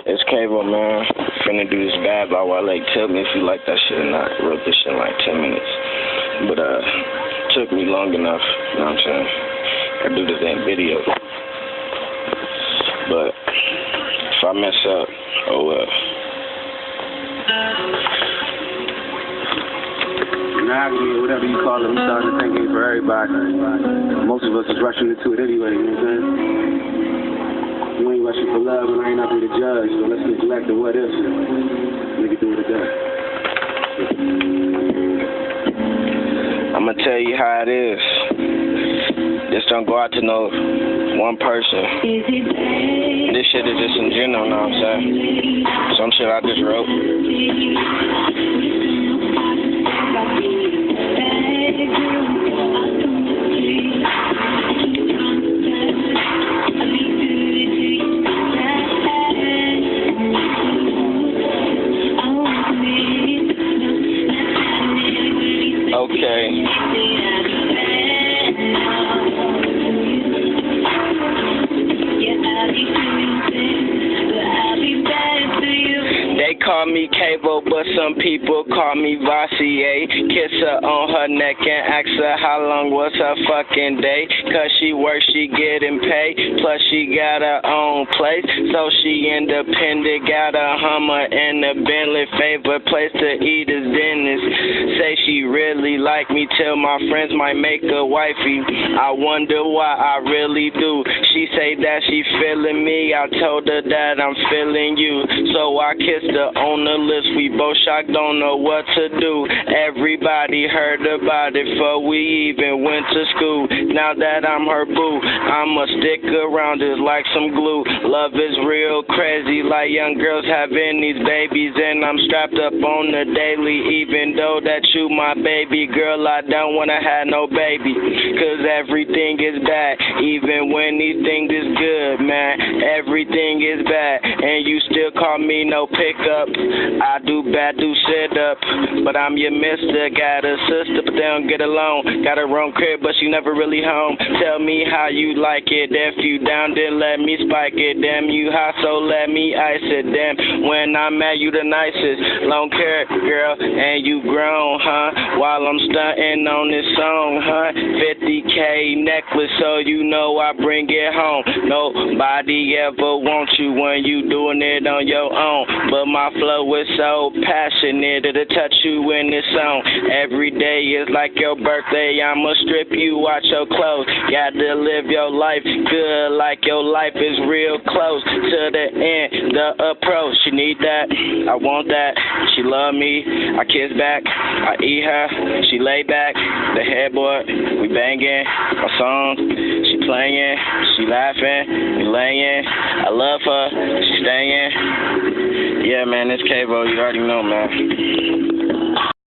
It's Cable, man. Finna do this Bad by Wale. Tell me if you like that shit or not. Wrote this shit in like 10 minutes. But, took me long enough. You know what I'm saying? I do this damn video. But, if I mess up, oh well. Monogamy, or whatever you call it, I'm starting to think it's for everybody. Most of us is rushing into it anyway, you know what I'm saying? You ain't rushing for love, and I ain't nothing to judge, so let's neglect the what ifs. Nigga do it again. I'ma tell you how it is. Just don't go out to no one person. This shit is just in general, know what I'm saying? Some shit I just wrote. Okay. They call me Cable, but some people call me Vassier. Kiss her on her neck and ask her how long was her fucking day. Cause she works, she getting paid. Plus she got her own place, so she independent. Got a Hummer and a Bentley. Favorite place to eat is Dennis. Say she really like me till my friends might make her wifey. I wonder why, I really do. She say that she feeling me. I told her that I'm feeling you. So I kissed her on the lips. We both shocked, don't know what to do. Everybody heard about it before we even went to school. Now that I'm her boo, I'ma stick around just like some glue. Love is real crazy, like young girls having these babies, and I'm strapped up on the daily. Even though that you my baby girl, I don't wanna have no baby, cause everything is bad. Even when these things is good, man, everything is bad. And you still call me no pickup. I do bad, do shit up, but I'm your mister. Got a sister, but they don't get along. Got her own crib, but she never really home. Tell me how you like it. If you down, then let me spike it. Damn, you hot, so let me ice it. Damn, when I'm at you the nicest. Long hair, girl, and you grown, huh? While I'm stunting on this song, huh? 50K necklace, so you know I bring it home. Nobody ever wants you when you doing it on your own. But my flow is so passionate, it'll touch you in this song. Every day is like your birthday, I'ma strip you out your clothes. Got to live your life good, like your life is real close to the end, the approach. She need that, I want that. She love me, I kiss back, I eat her, she lay back. The headboard, we banging, my song, she playing, she laughing, we laying. I love her, she staying. Yeah, man, it's Cable, you already know, man.